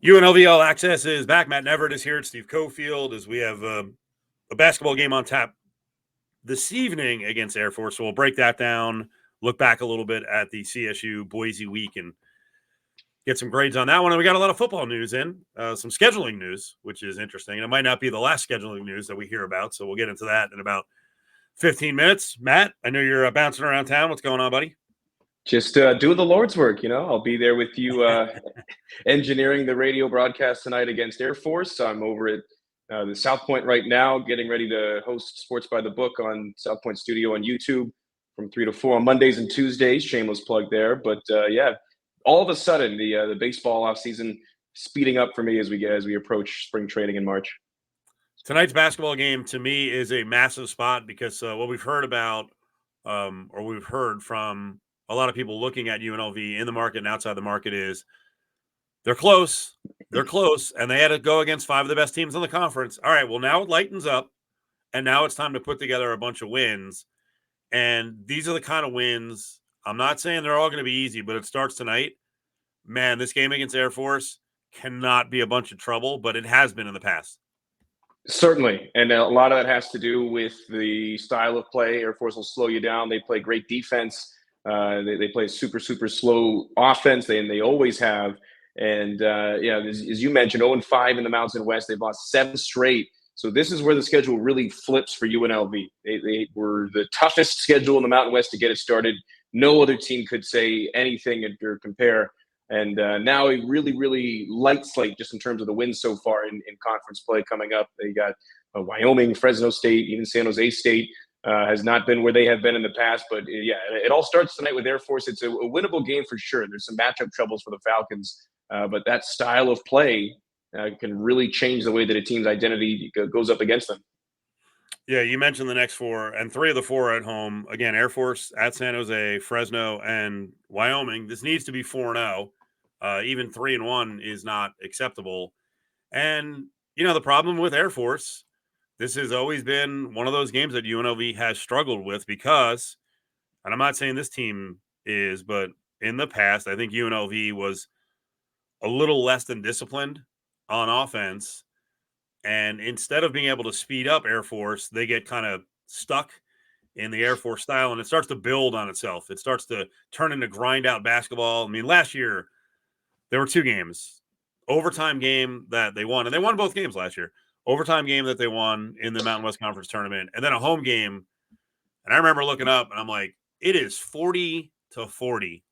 UNLV All Access is back. Matt Neverett is here. Steve Cofield, as we have a basketball game on tap this evening against Air Force. So we'll break that down, look back a little bit at the CSU Boise week, and get some grades on that one. And we got a lot of football news in, some scheduling news, which is interesting. And it might not be the last scheduling news that we hear about. So we'll get into that in about 15 minutes. Matt, I know you're bouncing around town. What's going on, buddy? Just doing the Lord's work, I'll be there with you engineering the radio broadcast tonight against Air Force. I'm over at the South Point right now, getting ready to host Sports by the Book on South Point Studio on YouTube from 3 to 4 on Mondays and Tuesdays. Shameless plug there. But, all of a sudden, the baseball offseason speeding up for me as we approach spring training in March. Tonight's basketball game, to me, is a massive spot because what we've heard about or we've heard from a lot of people looking at UNLV in the market and outside the market is they're close, and they had to go against 5 of the best teams in the conference. All right, well, now it lightens up, and now it's time to put together a bunch of wins, and these are the kind of wins. I'm not saying they're all going to be easy, but it starts tonight. Man, this game against Air Force cannot be a bunch of trouble, but it has been in the past. Certainly, and a lot of that has to do with the style of play. Air Force will slow you down. They play great defense. They play super, super slow offense, and they always have. And, as you mentioned, 0-5 in the Mountain West. They've lost 7 straight. So this is where the schedule really flips for UNLV. They were the toughest schedule in the Mountain West to get it started. No other team could say anything or compare. And now a really, really light slate just in terms of the wins so far in conference play coming up. They got Wyoming, Fresno State, even San Jose State. Has not been where they have been in the past. But, it all starts tonight with Air Force. It's a winnable game for sure. There's some matchup troubles for the Falcons. But that style of play can really change the way that a team's identity goes up against them. Yeah, you mentioned the next 4, and 3 of the 4 are at home. Again, Air Force at San Jose, Fresno, and Wyoming. This needs to be 4-0. Even 3-1 is not acceptable. And, the problem with Air Force, this has always been one of those games that UNLV has struggled with because, and I'm not saying this team is, but in the past, I think UNLV was a little less than disciplined on offense. And instead of being able to speed up Air Force, they get kind of stuck in the Air Force style, and it starts to build on itself. It starts to turn into grind out basketball. I mean, last year, there were 2 games. Overtime game that they won, and they won both games last year. Overtime game that they won in the Mountain West Conference tournament, and then a home game. And I remember looking up, and I'm like, it is 40-40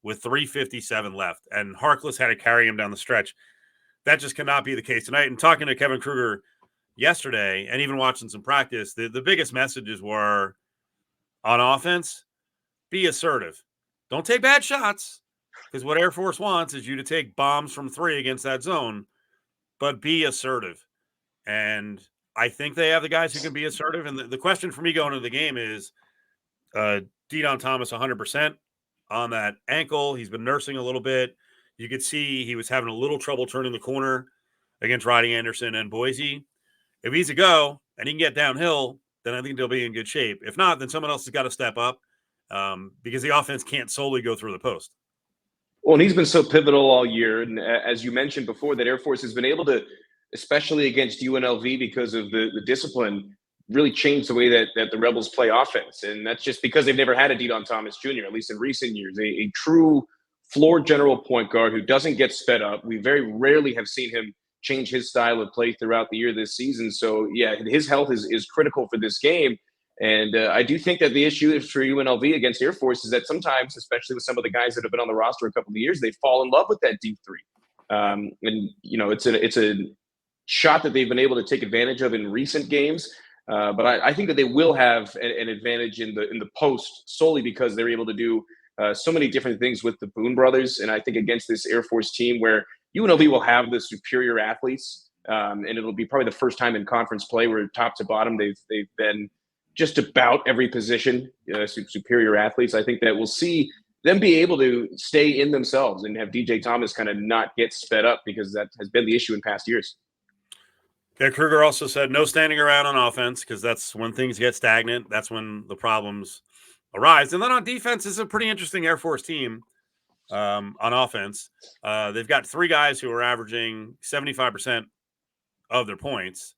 with 3:57 left, and Harkless had to carry him down the stretch. That just cannot be the case tonight. And talking to Kevin Kruger yesterday, and even watching some practice, the biggest messages were on offense, be assertive. Don't take bad shots, because what Air Force wants is you to take bombs from 3 against that zone, but be assertive. And I think they have the guys who can be assertive. And the question for me going into the game is De'Don Thomas 100% on that ankle. He's been nursing a little bit. You could see he was having a little trouble turning the corner against Rodney Anderson and Boise. If he's a go and he can get downhill, then I think they'll be in good shape. If not, then someone else has got to step up because the offense can't solely go through the post. Well, and he's been so pivotal all year. And as you mentioned before, that Air Force has been able to, especially against UNLV because of the discipline, really change the way that the Rebels play offense. And that's just because they've never had a De'Don Thomas Jr., at least in recent years, a true floor general point guard who doesn't get sped up. We very rarely have seen him change his style of play throughout the year this season. So, his health is critical for this game. And I do think that the issue for UNLV against Air Force is that sometimes, especially with some of the guys that have been on the roster a couple of years, they fall in love with that deep 3. It's a shot that they've been able to take advantage of in recent games. But I think that they will have an advantage in the post solely because they're able to do so many different things with the Boone brothers. And I think against this Air Force team where UNLV will have the superior athletes, and it'll be probably the first time in conference play where top to bottom they've been just about every position, superior athletes. I think that we'll see them be able to stay in themselves and have DJ Thomas kind of not get sped up because that has been the issue in past years. Yeah, Kruger also said no standing around on offense because that's when things get stagnant. That's when the problems arise. And then on defense, it's a pretty interesting Air Force team. on offense. They've got three guys who are averaging 75% of their points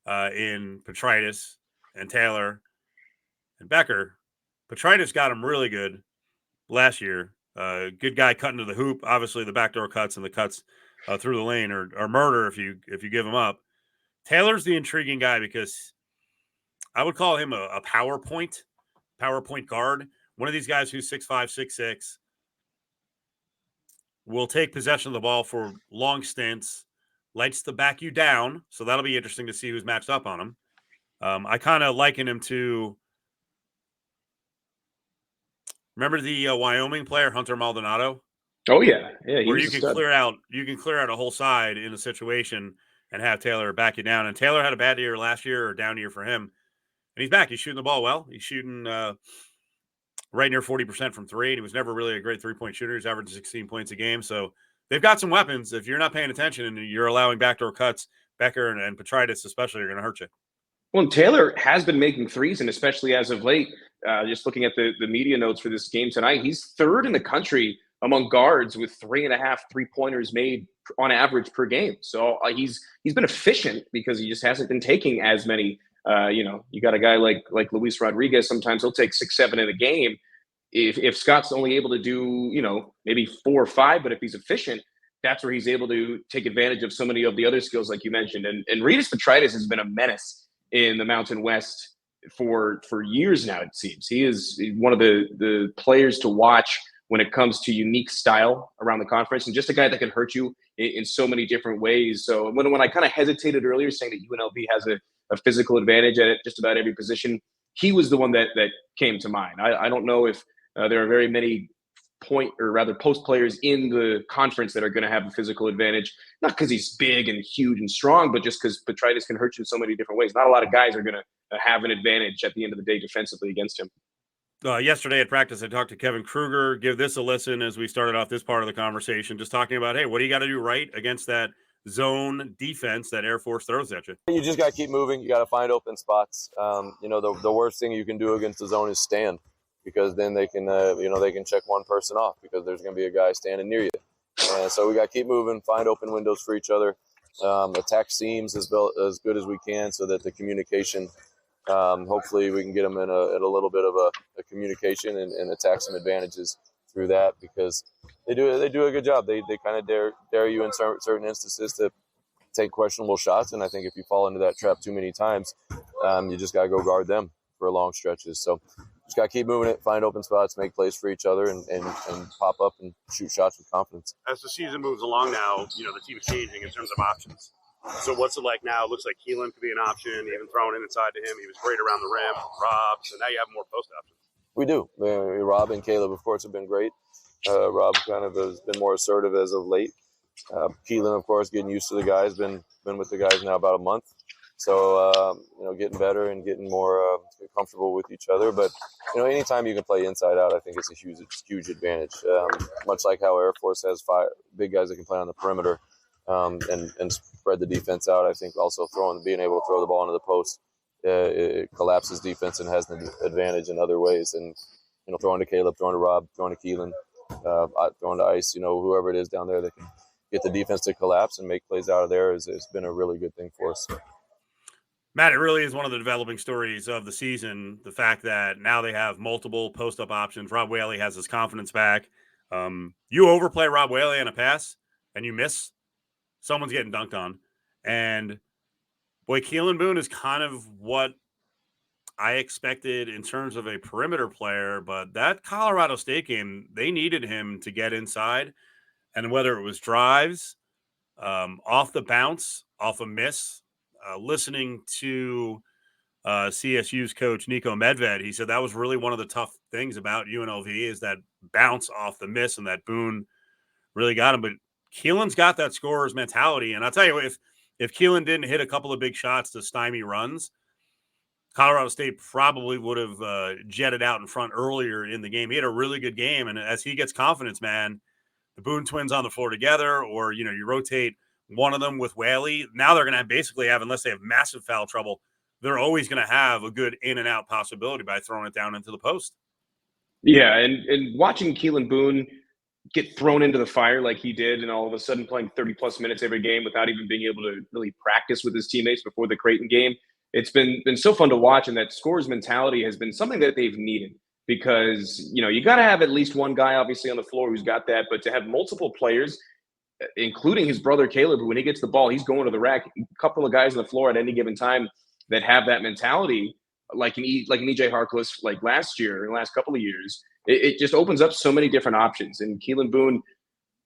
in Petritis and Taylor and Becker. Petritis got him really good last year. Good guy cutting to the hoop. Obviously, the backdoor cuts and the cuts through the lane are murder if you give him up. Taylor's the intriguing guy because I would call him a power point guard. One of these guys who's 6'5", 6'6", will take possession of the ball for long stints, likes to back you down. So that'll be interesting to see who's matched up on him. I kind of liken him to, remember the Wyoming player Hunter Maldonado? Oh yeah, where you can clear out a whole side in a situation and have Taylor back you down. And Taylor had a bad year last year, or down year for him, and he's back. He's shooting the ball well. He's shooting right near 40% from three, and he was never really a great 3-point shooter. He's averaging 16 points a game. So they've got some weapons. If you're not paying attention and you're allowing backdoor cuts, Becker and Petritis especially are going to hurt you. Well, Taylor has been making threes, and especially as of late, just looking at the media notes for this game tonight, he's third in the country among guards with 3.5 3-pointers made on average per game. So he's been efficient because he just hasn't been taking as many. You got a guy like Luis Rodriguez. Sometimes he'll take 6, 7 in a game. If Scott's only able to do maybe 4 or 5, but if he's efficient, that's where he's able to take advantage of so many of the other skills like you mentioned. And Rytis Petritis has been a menace in the Mountain West for years now. It seems he is one of the players to watch when it comes to unique style around the conference, and just a guy that can hurt you in so many different ways. So when I kind of hesitated earlier saying that UNLV has a physical advantage at just about every position, he was the one that came to mind. I don't know if there are very many post players in the conference that are going to have a physical advantage, not because he's big and huge and strong, but just because Petritis can hurt you in so many different ways. Not a lot of guys are going to have an advantage at the end of the day defensively against him. Yesterday at practice, I talked to Kevin Kruger. Give this a listen as we started off this part of the conversation, just talking about, hey, what do you got to do right against that zone defense that Air Force throws at you? You just got to keep moving. You got to find open spots. The worst thing you can do against the zone is stand, because then they can check one person off because there's going to be a guy standing near you. And so we got to keep moving, find open windows for each other, attack seams as good as we can so that the communication, hopefully we can get them in a little bit of a communication and attack some advantages through that, because they do a good job. They kind of dare you in certain instances to take questionable shots. And I think if you fall into that trap too many times, you just got to go guard them for long stretches. So just got to keep moving it, find open spots, make plays for each other, and pop up and shoot shots with confidence. As the season moves along now, the team is changing in terms of options. So what's it like now? It looks like Keelan could be an option, even throwing it inside to him. He was great around the rim. Rob, so now you have more post options. We do. Rob and Caleb, of course, have been great. Rob kind of has been more assertive as of late. Keelan, of course, getting used to the guys, been with the guys now about a month. So, getting better and getting more comfortable with each other. But, anytime you can play inside out, I think it's a huge advantage. Much like how Air Force has 5 big guys that can play on the perimeter and spread the defense out. I think also being able to throw the ball into the post, it collapses defense and has an advantage in other ways. And, throwing to Caleb, throwing to Rob, throwing to Keelan, throwing to Ice, whoever it is down there that can get the defense to collapse and make plays out of there has been a really good thing for us. Matt, it really is one of the developing stories of the season. The fact that now they have multiple post-up options. Rob Whaley has his confidence back. You overplay Rob Whaley on a pass and you miss, someone's getting dunked on. And boy, Keelan Boone is kind of what I expected in terms of a perimeter player. But that Colorado State game, they needed him to get inside. And whether it was drives, off the bounce, off a miss, listening to CSU's coach Nico Medved, he said that was really one of the tough things about UNLV is that bounce off the miss, and that Boone really got him. But Keelan's got that scorer's mentality, and I'll tell you, if Keelan didn't hit a couple of big shots to stymie runs, Colorado State probably would have jetted out in front earlier in the game. He had a really good game, and as he gets confidence, man, the Boone twins on the floor together, or you rotate one of them with Whaley. Now they're going to basically have, unless they have massive foul trouble, they're always going to have a good in and out possibility by throwing it down into the post. Yeah, and watching Keelan Boone get thrown into the fire like he did, and all of a sudden playing 30+ minutes every game without even being able to really practice with his teammates before the Creighton game. It's been so fun to watch, and that scores mentality has been something that they've needed, because you got to have at least one guy obviously on the floor who's got that, but to have multiple players, including his brother Caleb, who when he gets the ball, he's going to the rack. A couple of guys on the floor at any given time that have that mentality, like an EJ Harkless, like last year, in the last couple of years, it just opens up so many different options. And Keelan Boone,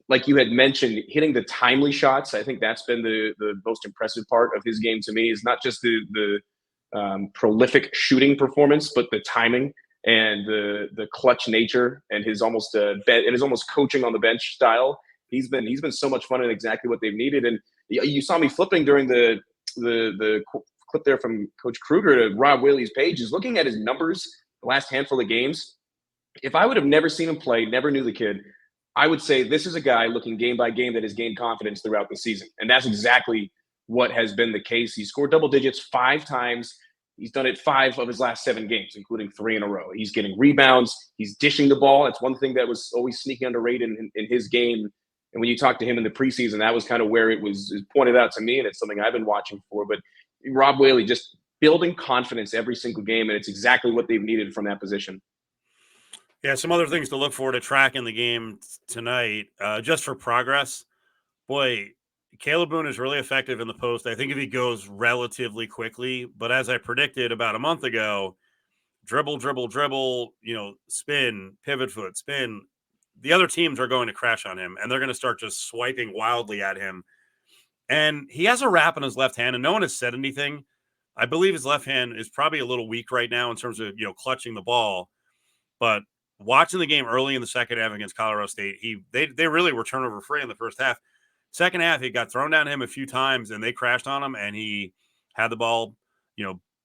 like you had mentioned, hitting the timely shots, I think that's been the most impressive part of his game to me. Is not just the prolific shooting performance, but the timing and the clutch nature, and his almost coaching on the bench style. He's been so much fun, and exactly what they've needed. And you saw me flipping during the clip there from Coach Kruger to Rob Whaley's page, is looking at his numbers the last handful of games. If I would have never seen him play, never knew the kid, I would say this is a guy looking game by game that has gained confidence throughout the season. And that's exactly what has been the case. He scored double digits 5 times. He's done it 5 of his last 7 games, including 3 in a row. He's getting rebounds. He's dishing the ball. That's one thing that was always sneaking underrated in his game. And when you talk to him in the preseason, that was kind of where it was pointed out to me, and it's something I've been watching for. But Rob Whaley just building confidence every single game, and it's exactly what they've needed from that position. Yeah, some other things to look for to track in the game tonight, just for progress. Boy, Caleb Boone is really effective in the post. I think if he goes relatively quickly, but as I predicted about a month ago, dribble, spin, pivot foot, spin. The other teams are going to crash on him, and they're going to start just swiping wildly at him. And he has a wrap in his left hand, and no one has said anything. I believe his left hand is probably a little weak right now in terms of, clutching the ball. But watching the game early in the second half against Colorado State, they really were turnover free in the first half. Second half, he got thrown down to him a few times, and they crashed on him, and he had the ball,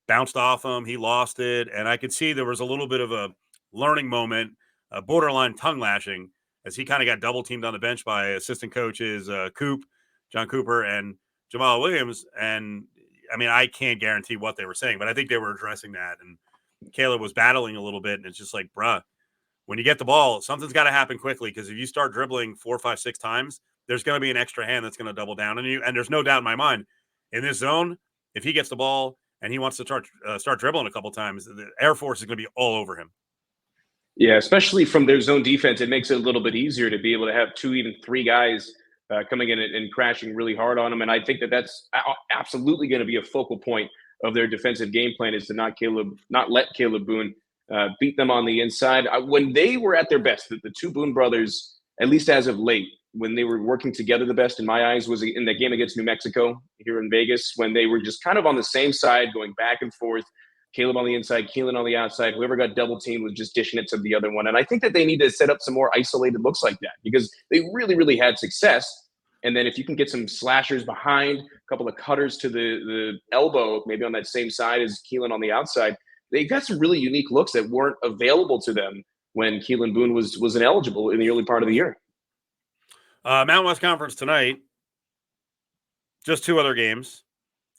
bounced off him. He lost it, and I could see there was a little bit of a learning moment, a borderline tongue lashing, as he kind of got double teamed on the bench by assistant coaches John Cooper and Jamal Williams. And I mean, I can't guarantee what they were saying, but I think they were addressing that. And Caleb was battling a little bit, and it's just like, bruh, when you get the ball, something's got to happen quickly, because if you start dribbling 4, 5, 6 times, there's going to be an extra hand that's going to double down on you. And there's no doubt in my mind, in this zone, if he gets the ball and he wants to start dribbling a couple times, the Air Force is going to be all over him. Yeah, especially from their zone defense, it makes it a little bit easier to be able to have 2, even 3 guys coming in and crashing really hard on them. And I think that's absolutely going to be a focal point of their defensive game plan, is to not let Caleb Boone beat them on the inside. When they were at their best, the 2 Boone brothers, at least as of late, when they were working together the best in my eyes, was in that game against New Mexico here in Vegas, when they were just kind of on the same side, going back and forth. Caleb on the inside, Keelan on the outside. Whoever got double teamed was just dishing it to the other one. And I think that they need to set up some more isolated looks like that, because they really, really had success. And then if you can get some slashers behind, a couple of cutters to the elbow, maybe on that same side as Keelan on the outside, they got some really unique looks that weren't available to them when Keelan Boone was ineligible in the early part of the year. Mountain West Conference tonight, just 2 other games.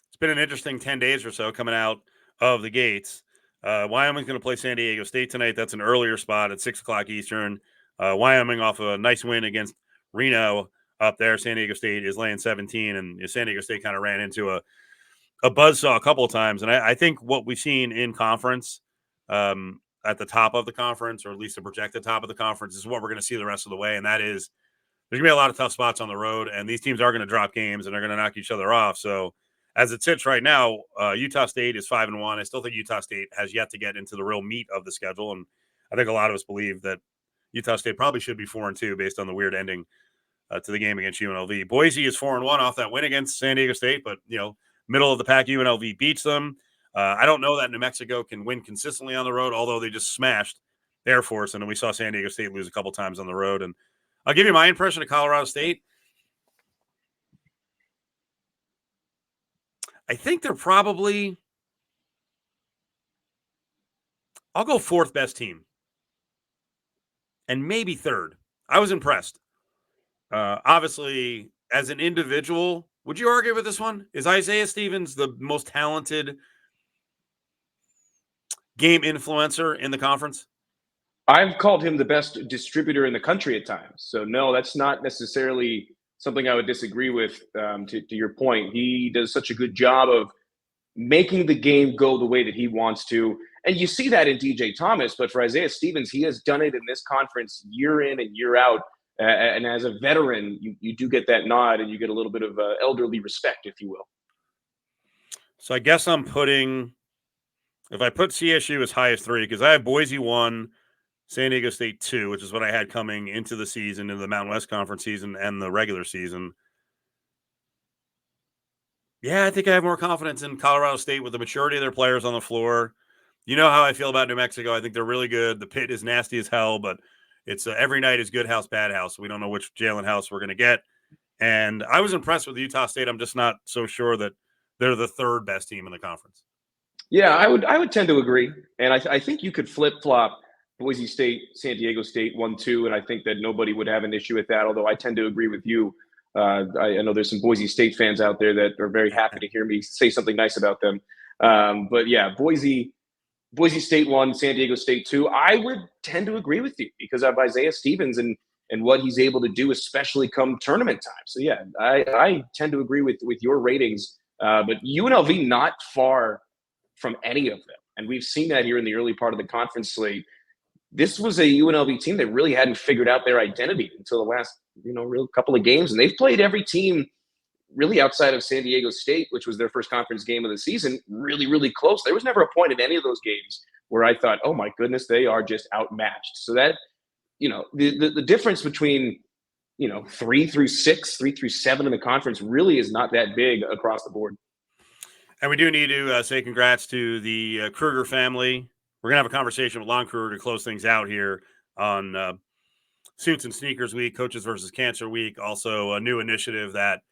It's been an interesting 10 days or so coming out of the gates. Wyoming's going to play San Diego State tonight. That's an earlier spot at 6 o'clock Eastern. Wyoming off a nice win against Reno up there. San Diego State is laying 17, and San Diego State kind of ran into a buzzsaw a couple of times. And I think what we've seen in conference at the top of the conference, or at least the projected top of the conference, is what we're going to see the rest of the way. And that is, there's going to be a lot of tough spots on the road, and these teams are going to drop games, and they're going to knock each other off. So as it sits right now, Utah State is 5-1. I still think Utah State has yet to get into the real meat of the schedule. And I think a lot of us believe that Utah State probably should be 4-2 based on the weird ending to the game against UNLV. Boise is 4-1 off that win against San Diego State, but, middle of the pack, UNLV beats them. I don't know that New Mexico can win consistently on the road, although they just smashed Air Force, and we saw San Diego State lose a couple times on the road. And I'll give you my impression of Colorado State. I think they're probably, I'll go 4th best team, and maybe 3rd. I was impressed. Obviously, as an individual, would you argue with this one? Is Isaiah Stevens the most talented game influencer in the conference? I've called him the best distributor in the country at times. So no, that's not necessarily something I would disagree with. To your point, he does such a good job of making the game go the way that he wants to. And you see that in DJ Thomas, but for Isaiah Stevens, he has done it in this conference year in and year out. And as a veteran, you do get that nod and you get a little bit of elderly respect, if you will. So I guess I'm putting, if I put CSU as high as 3, because I have Boise 1, San Diego State 2, which is what I had coming into the season, into the Mountain West Conference season and the regular season. Yeah, I think I have more confidence in Colorado State with the maturity of their players on the floor. You know how I feel about New Mexico. I think they're really good. The pit is nasty as hell, but it's every night is good house, bad house. We don't know which Jalen House we're going to get. And I was impressed with Utah State. I'm just not so sure that they're the 3rd best team in the conference. Yeah, I would tend to agree. And I think you could flip-flop Boise State, San Diego State 1-2, and I think that nobody would have an issue with that, although I tend to agree with you. I know there's some Boise State fans out there that are very happy to hear me say something nice about them. But yeah, Boise State 1, San Diego State 2. I would tend to agree with you because of Isaiah Stevens and what he's able to do, especially come tournament time. So yeah, I tend to agree with your ratings. But UNLV not far from any of them. And we've seen that here in the early part of the conference slate. This was a UNLV team that really hadn't figured out their identity until the last, real couple of games. And they've played every team really outside of San Diego State, which was their first conference game of the season, really, really close. There was never a point in any of those games where I thought, oh my goodness, they are just outmatched. So that, the difference between, 3 through 6, 3 through 7 in the conference really is not that big across the board. And we do need to say congrats to the Kruger family. We're going to have a conversation with Lon Kruger to close things out here on Suits and Sneakers Week, Coaches versus Cancer Week. Also a new initiative that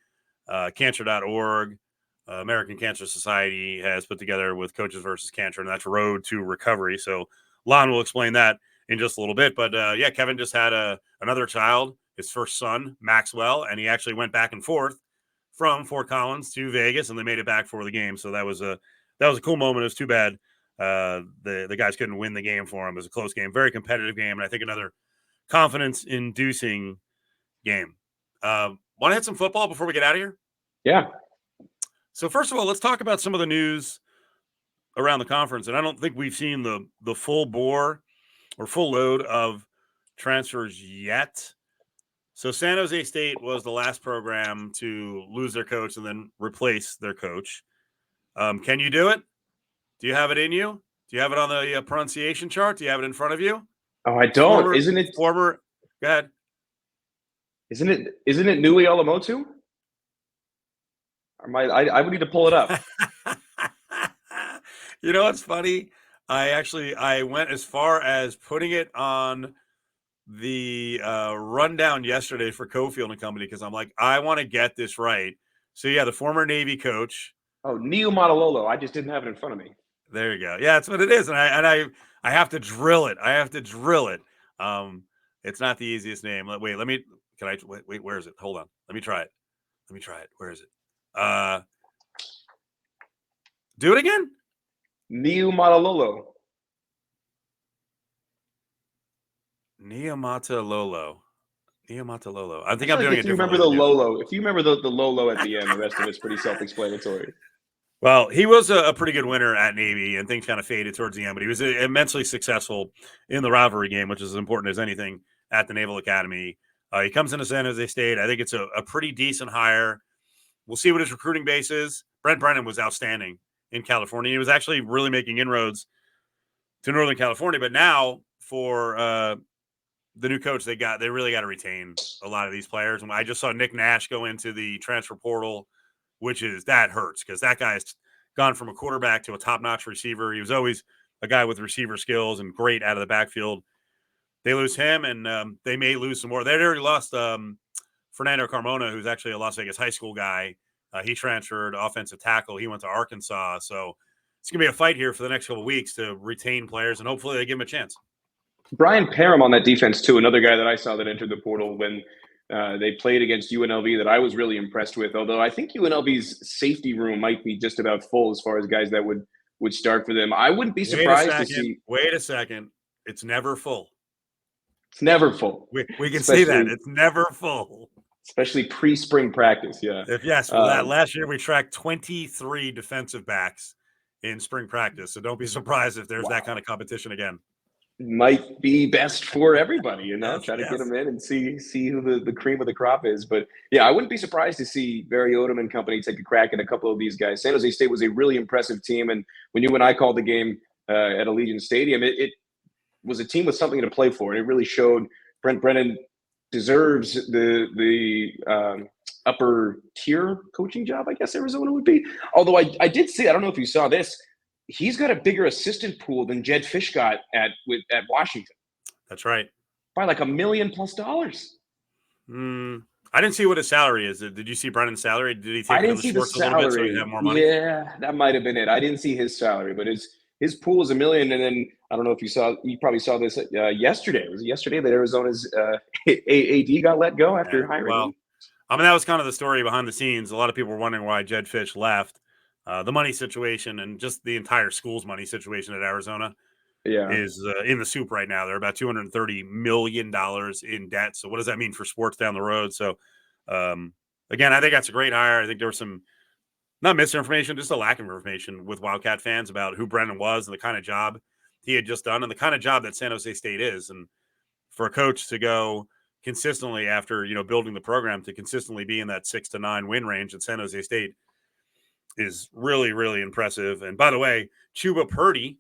cancer.org, American Cancer Society, has put together with Coaches versus Cancer, and that's Road to Recovery. So Lon will explain that in just a little bit. But yeah, Kevin just had another child, his first son, Maxwell, and he actually went back and forth from Fort Collins to Vegas, and they made it back for the game. So that was a cool moment. It was too bad the guys couldn't win the game for him. It was a close game, very competitive game, and I think another confidence-inducing game. Want to hit some football before we get out of here? Yeah. So first of all, let's talk about some of the news around the conference. And I don't think we've seen the full bore or full load of transfers yet. So San Jose State was the last program to lose their coach and then replace their coach. Can you do it? Do you have it in you? Do you have it on the pronunciation chart? Do you have it in front of you? Oh, I don't. Go ahead. Isn't it Nui Alamotu? I would need to pull it up. You know what's funny? I went as far as putting it on the rundown yesterday for Cofield and Company because I'm like, I want to get this right. So yeah, the former Navy coach. Oh, Neo Matalolo. I just didn't have it in front of me. There you go. Yeah, that's what it is. And I have to drill it. It's not the easiest name. Wait, where is it? Hold on. Let me try it. Where is it? Do it again. Neo Matalolo. Neomatalolo. I think I'm doing it differently. If you remember the Lolo at the end, the rest of it's pretty self-explanatory. Well, he was a pretty good winner at Navy, and things kind of faded towards the end, but he was immensely successful in the rivalry game, which is as important as anything at the Naval Academy. He comes into San Jose State. I think it's a pretty decent hire. We'll see what his recruiting base is. Brent Brennan was outstanding in California. He was actually really making inroads to Northern California, but now for the new coach they really got to retain a lot of these players. And I just saw Nick Nash go into the transfer portal, that hurts because that guy's gone from a quarterback to a top-notch receiver. He was always a guy with receiver skills and great out of the backfield. They lose him, and they may lose some more. They already lost Fernando Carmona, who's actually a Las Vegas high school guy. He transferred offensive tackle. He went to Arkansas. So it's going to be a fight here for the next couple of weeks to retain players, and hopefully they give them a chance. Brian Parham on that defense, too, another guy that I saw that entered the portal when they played against UNLV that I was really impressed with, although I think UNLV's safety room might be just about full as far as guys that would start for them. I wouldn't be surprised to see – Wait a second. It's never full. It's never full. We can see that. It's never full. Especially pre-spring practice, yeah. Yes, for that last year we tracked 23 defensive backs in spring practice. So don't be surprised if there's that kind of competition again. Might be best for everybody, Yes, try to get them in and see who the cream of the crop is. But yeah, I wouldn't be surprised to see Barry Odom and company take a crack at a couple of these guys. San Jose State was a really impressive team, and when you and I called the game at Allegiant Stadium, it was a team with something to play for, and it really showed. Brent Brennan deserves the upper tier coaching job, I guess Arizona would be. Although I did see, I don't know if you saw this, he's got a bigger assistant pool than Jed Fish got at Washington. That's right. By like $1 million+. I didn't see what his salary is. Did you see Brennan's salary? Did he take it on the shorts a little bit so he have more money? Yeah, that might have been it. I didn't see his salary, but his pool is $1 million. And then I don't know if you probably saw this yesterday. Was it yesterday that Arizona's AD got let go after hiring? Well, I mean, that was kind of the story behind the scenes. A lot of people were wondering why Jed Fish left. The money situation and just the entire school's money situation at Arizona is in the soup right now. They're about $230 million in debt. So what does that mean for sports down the road? So, again, I think that's a great hire. I think there was some, not misinformation, just a lack of information with Wildcat fans about who Brennan was and the kind of job he had just done and the kind of job that San Jose State is. And for a coach to go consistently after, building the program to consistently be in that 6 to 9 win range at San Jose State is really, really impressive. And by the way, Chuba Purdy,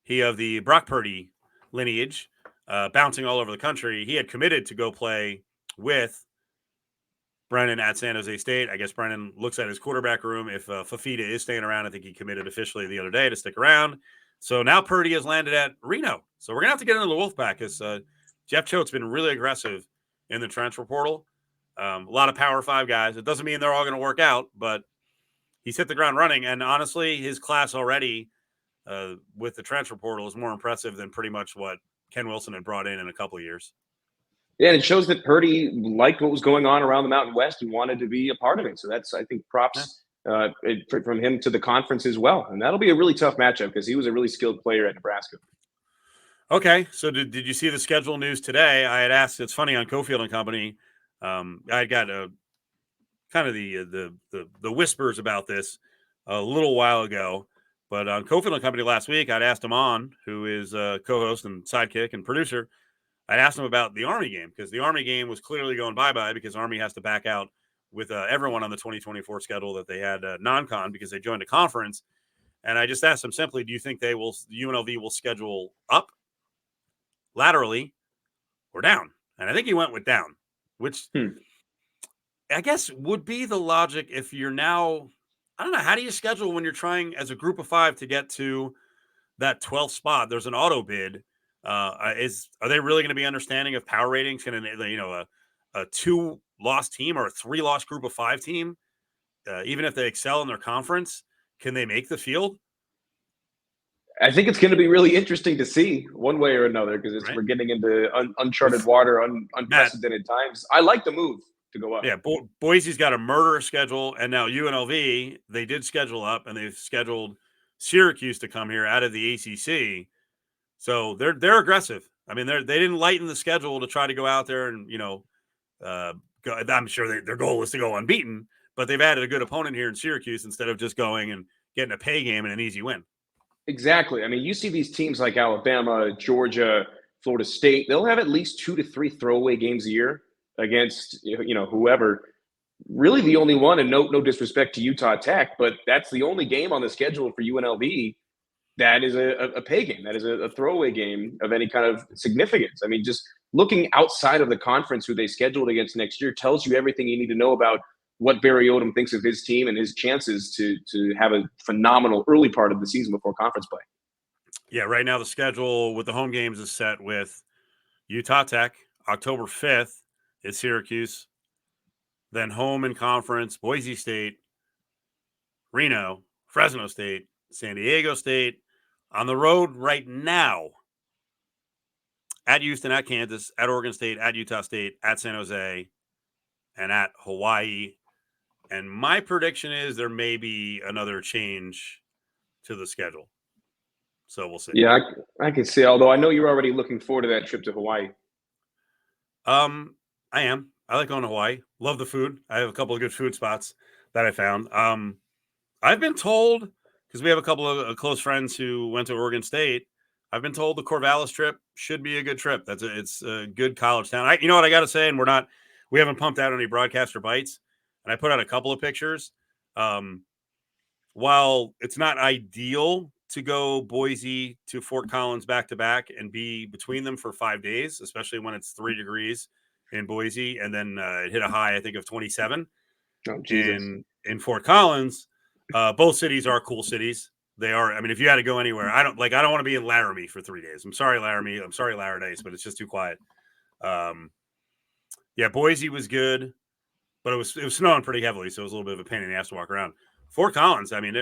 he of the Brock Purdy lineage, bouncing all over the country. He had committed to go play with Brennan at San Jose State. I guess Brennan looks at his quarterback room. If Fafita is staying around, I think he committed officially the other day to stick around. So now Purdy has landed at Reno. So we're going to have to get into the Wolfpack because Jeff Choate's been really aggressive in the transfer portal. A lot of Power 5 guys. It doesn't mean they're all going to work out, but he's hit the ground running. And honestly, his class already with the transfer portal is more impressive than pretty much what Ken Wilson had brought in a couple of years. Yeah, and it shows that Purdy liked what was going on around the Mountain West and wanted to be a part of it. So that's, I think, props from him to the conference as well. And that'll be a really tough matchup because he was a really skilled player at Nebraska. Okay, so did you see the schedule news today? I had asked, it's funny, on Cofield and Company, I got kind of the whispers about this a little while ago, but on Cofield and Company last week, I'd asked him on, who is a co-host and sidekick and producer. I'd asked him about the Army game because the Army game was clearly going bye-bye because Army has to back out with everyone on the 2024 schedule that they had non-con because they joined a conference. And I just asked him simply, do you think UNLV will schedule up laterally or down? And I think he went with down, which I guess would be the logic if you're now, I don't know, how do you schedule when you're trying as a group of 5 to get to that 12th spot? There's an auto bid. Are they really going to be understanding of power ratings? Can a 2-loss team or a 3-loss group of 5 team, even if they excel in their conference, can they make the field? I think it's going to be really interesting to see one way or another because we're getting into uncharted water, unprecedented times. I like the move to go up. Yeah, Boise's got a murderous schedule, and now UNLV, they did schedule up, and they've scheduled Syracuse to come here out of the ACC. So they're aggressive. I mean, they didn't lighten the schedule to try to go out there and, I'm sure their goal is to go unbeaten, but they've added a good opponent here in Syracuse instead of just going and getting a pay game and an easy win. Exactly. I mean, you see these teams like Alabama, Georgia, Florida State, they'll have at least 2 to 3 throwaway games a year against, whoever. Really the only one, and no disrespect to Utah Tech, but that's the only game on the schedule for UNLV that is a pay game. That is a throwaway game of any kind of significance. I mean, just looking outside of the conference who they scheduled against next year tells you everything you need to know about what Barry Odom thinks of his team and his chances to have a phenomenal early part of the season before conference play. Yeah, right now the schedule with the home games is set with Utah Tech. October 5th is Syracuse. Then home in conference, Boise State, Reno, Fresno State, San Diego State. On the road right now, at Houston, at Kansas, at Oregon State, at Utah State, at San Jose, and at Hawaii. And my prediction is there may be another change to the schedule. So we'll see. Yeah, I can see. Although I know you're already looking forward to that trip to Hawaii. I am. I like going to Hawaii. Love the food. I have a couple of good food spots that I found. I've been told, because we have a couple of close friends who went to Oregon State. I've been told the Corvallis trip should be a good trip. It's a good college town. You know what I got to say, and we haven't pumped out any broadcaster bites, and I put out a couple of pictures. While it's not ideal to go Boise to Fort Collins back to back and be between them for 5 days, especially when it's 3 degrees in Boise, and then it hit a high, I think, of 27 in Fort Collins. Both cities are cool cities. They are. I mean, if you had to go anywhere, I don't want to be in Laramie for 3 days. I'm sorry, Laramie. I'm sorry, Laradace, but it's just too quiet. Yeah, Boise was good, but it was snowing pretty heavily, so it was a little bit of a pain in the ass to walk around. Fort Collins, I mean,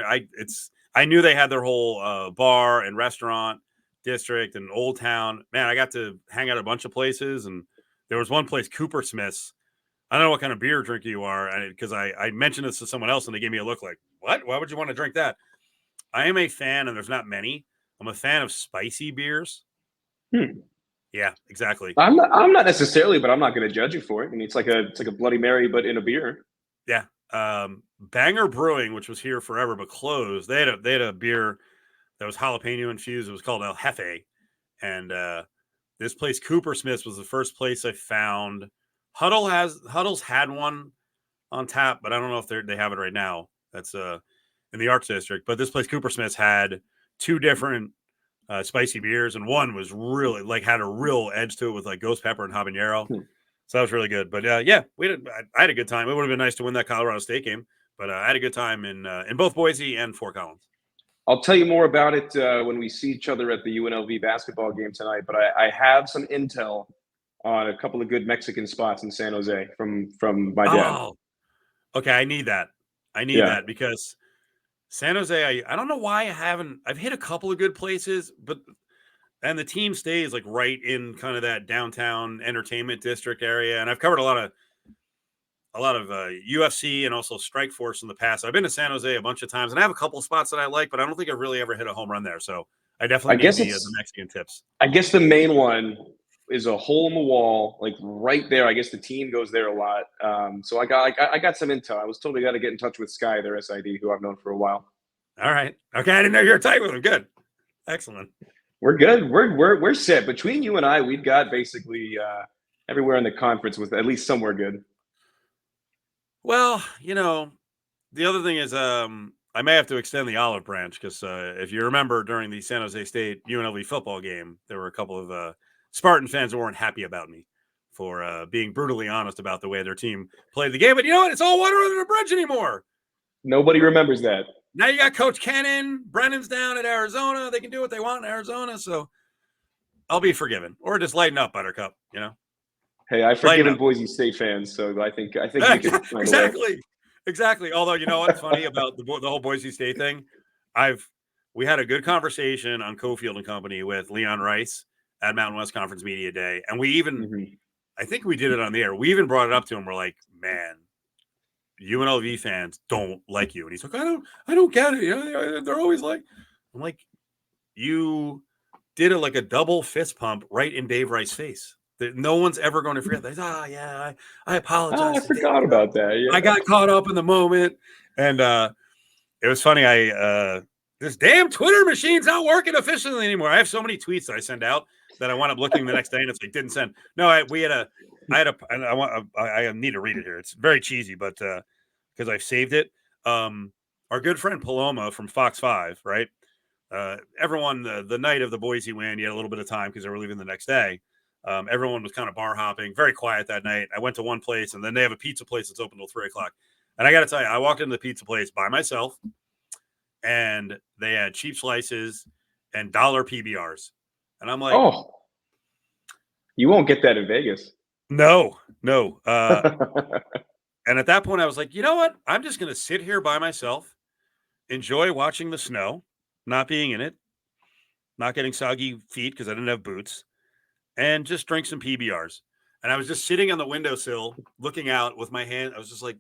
I knew they had their whole bar and restaurant district and Old Town. Man, I got to hang out at a bunch of places, and there was one place, Cooper Smith's. I don't know what kind of beer drinker you are, because I mentioned this to someone else, and they gave me a look like, what? Why would you want to drink that? I am a fan, and there's not many. I'm a fan of spicy beers. Yeah, exactly. I'm not necessarily, but I'm not going to judge you for it. I mean, it's like a Bloody Mary, but in a beer. Yeah. Banger Brewing, which was here forever but closed. They had a beer that was jalapeno infused. It was called El Jefe, and this place, Cooper Smith's, was the first place I found. Huddle's had one on tap, but I don't know if they have it right now. That's in the Arts District. But this place, Cooper Smith's, had 2 different spicy beers, and one was really had a real edge to it with like ghost pepper and habanero. So that was really good. But yeah, I had a good time. It would have been nice to win that Colorado State game, but I had a good time in both Boise and Fort Collins. I'll tell you more about it when we see each other at the UNLV basketball game tonight. But I have some intel on a couple of good Mexican spots in San Jose from my dad. Oh, okay. I need that. That because San Jose, I don't know why I've hit a couple of good places, and the team stays like right in kind of that downtown entertainment district area. And I've covered a lot of UFC and also Strike Force in the past. I've been to San Jose a bunch of times, and I have a couple of spots that I like, but I don't think I've really ever hit a home run there. So I definitely need the Mexican tips. I guess the main one is a hole in the wall, like right there. I guess the team goes there a lot. So I got some intel. I was told I got to get in touch with Sky, their SID, who I've known for a while. All right. Okay. I didn't know you were tight with him. Good. Excellent. We're good. We're set. Between you and I, we've got basically everywhere in the conference with at least somewhere good. Well, the other thing is I may have to extend the olive branch because if you remember during the San Jose State UNLV football game, there were a couple of Spartan fans who weren't happy about me for being brutally honest about the way their team played the game. But you know what? It's all water under the bridge anymore. Nobody remembers that. Now you got Coach Kennan. Brennan's down at Arizona. They can do what they want in Arizona. So I'll be forgiven. Or just lighten up, Buttercup, Hey, I've forgiven Boise State fans, so I think we can exactly. Although, you know what's funny about the whole Boise State thing? We had a good conversation on Cofield and Company with Leon Rice at Mountain West Conference Media Day, and we even, I think we did it on the air. We even brought it up to him. We're like, man, UNLV fans don't like you, and he's like, I don't get it. They're always like, I'm like, you did a double fist pump right in Dave Rice's face. No one's ever going to forget that. I apologize. I forgot about that. Yeah. I got caught up in the moment. And it was funny. This damn Twitter machine's not working efficiently anymore. I have so many tweets that I send out that I wound up looking the next day and it's like, didn't send. No, I need to read it here. It's very cheesy, but because I've saved it. Our good friend Paloma from Fox 5, right? Everyone, the night of the Boise win, you had a little bit of time because they were leaving the next day. Everyone was kind of bar hopping, very quiet that night. I went to one place, and then they have a pizza place that's open till 3:00. And I got to tell you, I walked into the pizza place by myself, and they had cheap slices and dollar PBRs. And I'm like, oh, you won't get that in Vegas. No. And at that point, I was like, you know what? I'm just going to sit here by myself, enjoy watching the snow, not being in it, not getting soggy feet because I didn't have boots, and just drink some PBRs. And I was just sitting on the windowsill looking out with my hand. I was just like,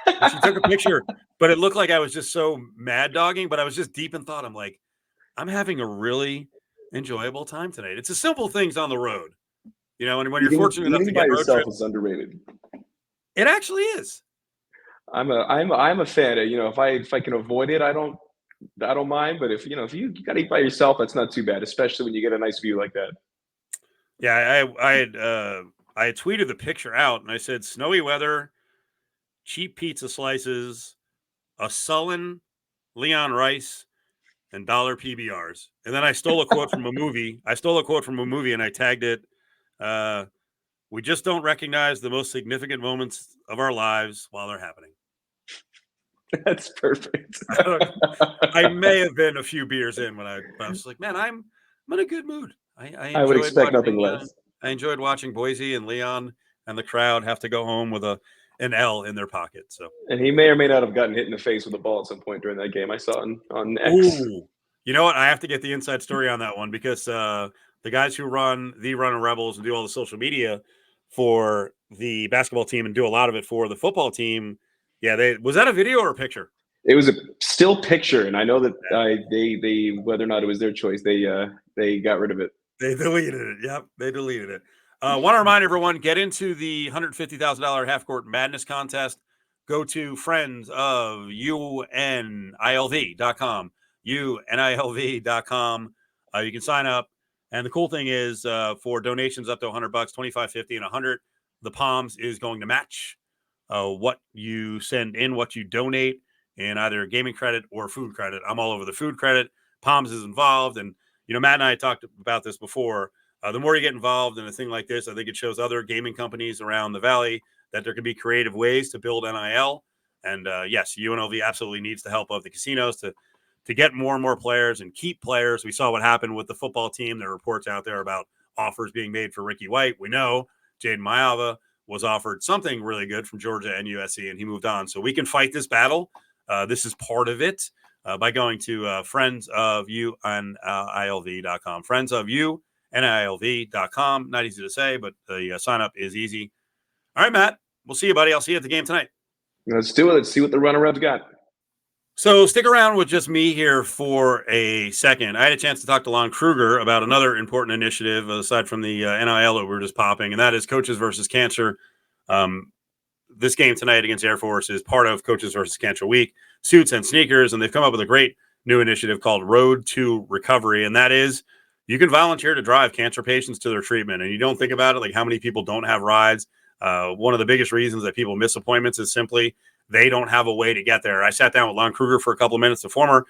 she took a picture, but it looked like I was just so mad dogging, but I was just deep in thought. I'm like, I'm having a really enjoyable time tonight. It's the simple things on the road, and when you're Eating, fortunate enough to eating by get road yourself trips, is underrated. it actually is. I'm a fan of, if I can avoid it, I don't mind. But if you got to eat by yourself, that's not too bad, especially when you get a nice view like that. Yeah, I had tweeted the picture out and I said snowy weather, cheap pizza slices, a sullen Leon Rice, and dollar PBRs. And then I stole a quote from a movie. And I tagged it. We just don't recognize the most significant moments of our lives while they're happening. That's perfect. I may have been a few beers in when I was like, man, I'm in a good mood. I would expect nothing less. I enjoyed watching Boise and Leon and the crowd have to go home with an L in their pocket. So, and he may or may not have gotten hit in the face with a ball at some point during that game. I saw on X. Ooh, you know what? I have to get the inside story on that one because the guys who run the Runnin Rebels and do all the social media for the basketball team and do a lot of it for the football team. Yeah, was that a video or a picture? It was a still picture, and I know that they whether or not it was their choice, they got rid of it. They deleted it. Yep, they deleted it. Want to remind everyone, get into the $150,000 half-court madness contest. Go to friends of UNILV.com. UNILV.com. You can sign up. And the cool thing is for donations up to $100, $25, $50, and $100, the Palms is going to match what you send in, what you donate in either gaming credit or food credit. I'm all over the food credit. Palms is involved. And, Matt and I talked about this before. The more you get involved in a thing like this, I think it shows other gaming companies around the valley that there can be creative ways to build NIL. And yes, UNLV absolutely needs the help of the casinos to get more and more players and keep players. We saw what happened with the football team. There are reports out there about offers being made for Ricky White. We know Jaden Mayava was offered something really good from Georgia and USC, and he moved on. So we can fight this battle. This is part of it by going to friends of UNILV.com. Friends of UNILV.com. Not easy to say, but the sign up is easy. All right, Matt. We'll see you, buddy. I'll see you at the game tonight. Let's do it. Let's see what the Runnin Rebs got. So stick around with just me here for a second. I had a chance to talk to Lon Kruger about another important initiative aside from the NIL that we were just popping, and that is Coaches versus Cancer. This game tonight against Air Force is part of Coaches versus Cancer Week, Suits and Sneakers, and they've come up with a great new initiative called Road to Recovery, and that is you can volunteer to drive cancer patients to their treatment, and you don't think about it, like how many people don't have rides. One of the biggest reasons that people miss appointments is simply they don't have a way to get there. I sat down with Lon Kruger for a couple of minutes, the former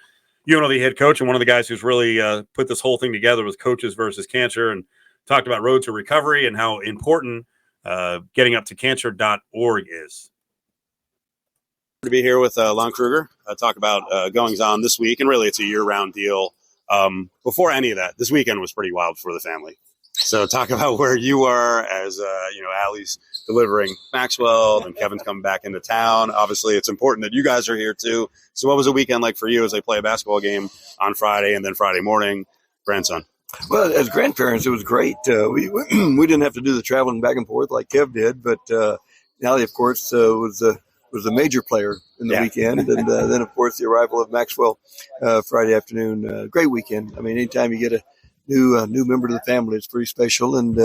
UNLV head coach and one of the guys who's really put this whole thing together with Coaches versus Cancer, and talked about Road to Recovery and how important getting up to cancer.org is. To be here with Lon Kruger, talk about goings on this week, and really it's a year-round deal. Before any of that, this weekend was pretty wild for the family. So talk about where you are as, Allie's delivering Maxwell and Kevin's coming back into town. Obviously, it's important that you guys are here too. So what was a weekend like for you as they play a basketball game on Friday and then Friday morning, grandson? Well, as grandparents, it was great. We didn't have to do the traveling back and forth like Kev did, but Allie, of course, was a major player in the weekend. And then, of course, the arrival of Maxwell Friday afternoon. Great weekend. I mean, anytime you get a new member of the family, it's pretty special, and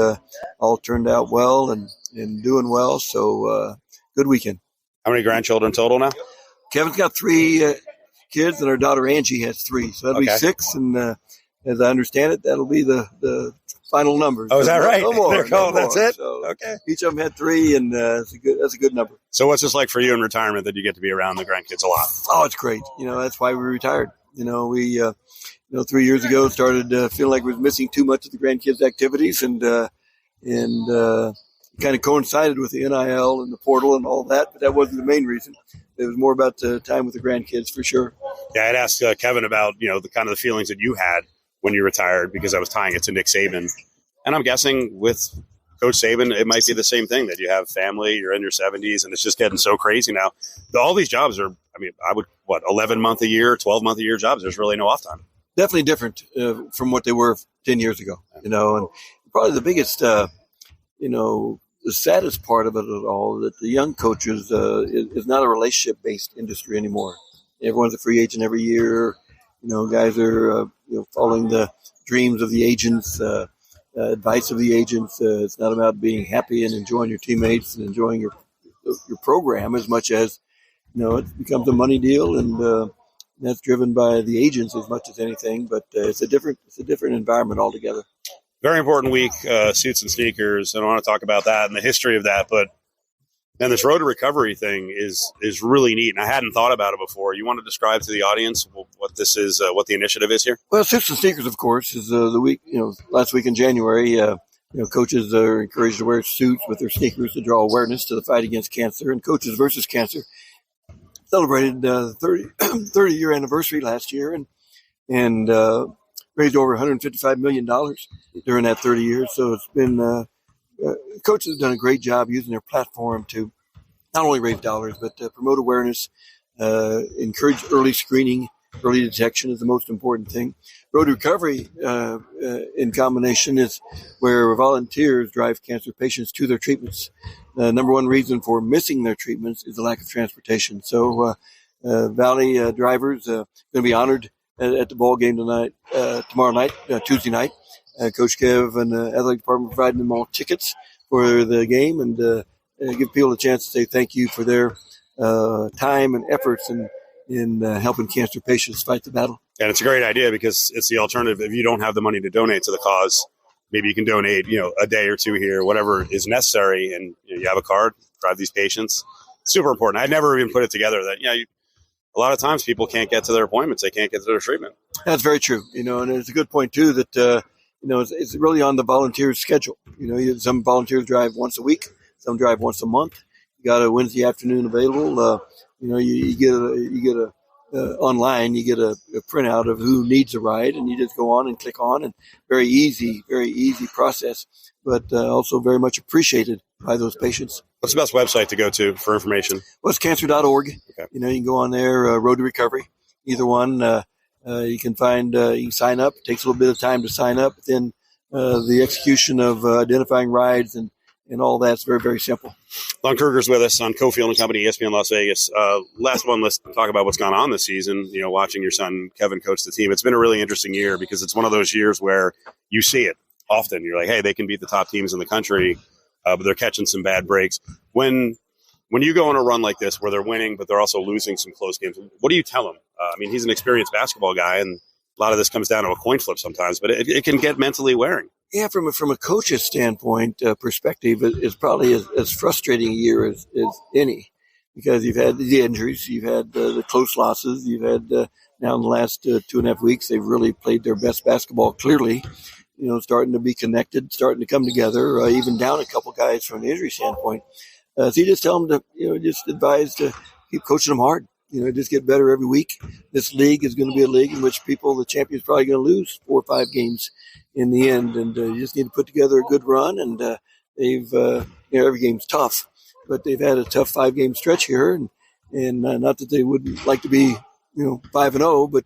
all turned out well and doing well. So good weekend. How many grandchildren total now? Kevin's got 3 kids, and our daughter Angie has 3. So that'll be 6. And as I understand it, that'll be the final numbers. Oh, is that right? No more. That's it? So okay. Each of them had 3, and that's a good number. So what's this like for you in retirement that you get to be around the grandkids a lot? Oh, it's great. That's why we retired. We 3 years ago started feeling like we was missing too much of the grandkids' activities, and kind of coincided with the NIL and the portal and all that. But that wasn't the main reason. It was more about the time with the grandkids for sure. Yeah, I'd asked Kevin about the kind of the feelings that you had when you retired, because I was tying it to Nick Saban, and I'm guessing with Coach Saban, it might be the same thing, that you have family, you're in your 70s, and it's just getting so crazy now. All these jobs are, 11-month a year, 12-month a year jobs. There's really no off time. Definitely different from what they were 10 years ago, and probably the biggest, the saddest part of it all, that the young coaches is not a relationship-based industry anymore. Everyone's a free agent every year, Guys are following the dreams of the agents, advice of the agents. It's not about being happy and enjoying your teammates and enjoying your program as much as it becomes a money deal, and that's driven by the agents as much as anything. But it's a different environment altogether. Very important week, suits and sneakers. I don't want to talk about that and the history of that, but then this road to recovery thing is really neat, and I hadn't thought about it before. You want to describe to the audience what this is, what the initiative is here? Well, suits and sneakers, of course, is the week. Last week in January, coaches are encouraged to wear suits with their sneakers to draw awareness to the fight against cancer. And Coaches versus Cancer celebrated the 30-year anniversary last year, and raised over $155 million during that 30 years. So it's been coaches have done a great job using their platform to not only raise dollars, but promote awareness, encourage early screening. Early detection is the most important thing. Road to recovery, in combination, is where volunteers drive cancer patients to their treatments. The number one reason for missing their treatments is the lack of transportation. So Valley drivers going to be honored at the ball game tomorrow night, Tuesday night. Coach Kev and the athletic department providing them all tickets for the game, and give people a chance to say thank you for their time and efforts in helping cancer patients fight the battle. And it's a great idea because it's the alternative. If you don't have the money to donate to the cause, maybe you can donate, a day or two here, whatever is necessary, and you have a card, drive these patients. Super important. I'd never even put it together that, a lot of times people can't get to their appointments. They can't get to their treatment. That's very true. And it's a good point too that, it's really on the volunteer's schedule. Some volunteers drive once a week, some drive once a month. You got a Wednesday afternoon available. You get a online, you get a printout of who needs a ride, and you just go on and click on, and very easy process, but also very much appreciated by those patients. What's the best website to go to for information? Well, it's cancer.org. Okay. You can go on there, Road to Recovery, either one. You can find, you can sign up. It takes a little bit of time to sign up. Then the execution of identifying rides and all that's very, very simple. Lon Kruger's with us on Cofield and Company, ESPN Las Vegas. Last one, let's talk about what's gone on this season. Watching your son, Kevin, coach the team. It's been a really interesting year because it's one of those years where you see it often. You're like, hey, they can beat the top teams in the country, but they're catching some bad breaks. When you go on a run like this where they're winning, but they're also losing some close games, what do you tell him? He's an experienced basketball guy, and a lot of this comes down to a coin flip sometimes, but it can get mentally wearing. Yeah, from a coach's standpoint, perspective, it's probably as frustrating a year as any, because you've had the injuries, you've had the close losses, you've had now in the last 2.5 weeks, they've really played their best basketball clearly, starting to be connected, starting to come together, even down a couple guys from an injury standpoint. So you just tell them to, just advise to keep coaching them hard. Just get better every week. This league is going to be a league in which the champions probably going to lose 4 or 5 games in the end, and you just need to put together a good run. And they've, every game's tough, but they've had a tough 5-game stretch here, and not that they wouldn't like to be, 5-0, but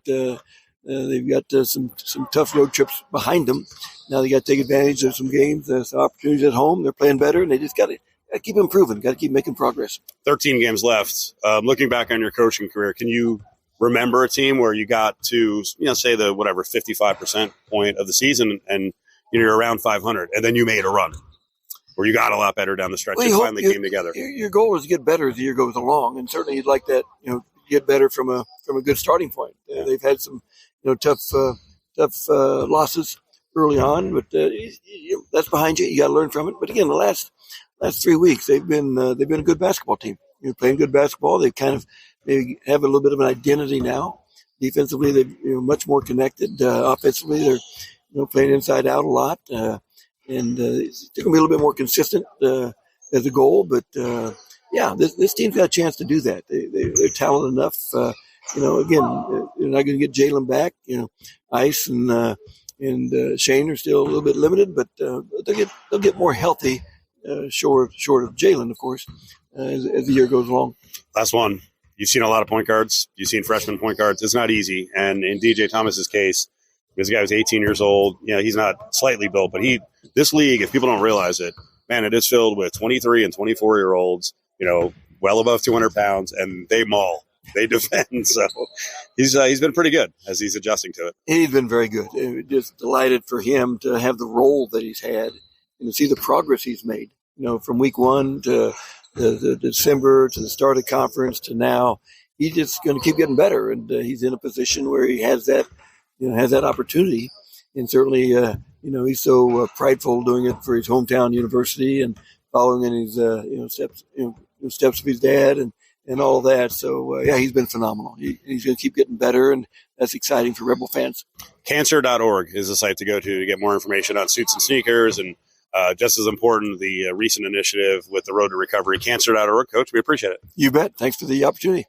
they've got some tough road trips behind them. Now they got to take advantage of some games, some opportunities at home. They're playing better, and they just got to keep improving, got to keep making progress. 13 games left. Looking back on your coaching career, can you remember a team where you got to, say the 55% point of the season and you're around 500 and then you made a run where you got a lot better down the stretch and finally came together? Your goal is to get better as the year goes along, and certainly you'd like that, get better from a good starting point. They've had some, tough losses early on, but that's behind you. You got to learn from it. But again, the last 3 weeks, they've been a good basketball team. Playing good basketball. They kind of maybe have a little bit of an identity now. Defensively, they're much more connected. Offensively, they're playing inside out a lot, and they're going to be a little bit more consistent as a goal. But this team's got a chance to do that. They're talented enough. Again, you're not going to get Jalen back. Ice and Shane are still a little bit limited, but they'll get more healthy. Short of Jalen, of course, as the year goes along. Last one. You've seen a lot of point guards. You've seen freshman point guards. It's not easy. And in DJ Thomas's case, this guy was 18 years old. He's not slightly built, but this league, if people don't realize it, man, it is filled with 23 and 24-year-olds, well above 200 pounds, and they maul. they defend. So he's been pretty good as he's adjusting to it. He's been very good. Just delighted for him to have the role that he's had and to see the progress he's made. From week 1 to the December to the start of conference to now, he's just going to keep getting better. And he's in a position where he has that opportunity. And certainly, he's so prideful doing it for his hometown university and following in his steps of his dad and all that. So, he's been phenomenal. He's going to keep getting better, and that's exciting for Rebel fans. Cancer.org is the site to go to get more information on suits and sneakers, and just as important, the recent initiative with the Road to Recovery. Cancer.org, Coach. We appreciate it. You bet. Thanks for the opportunity.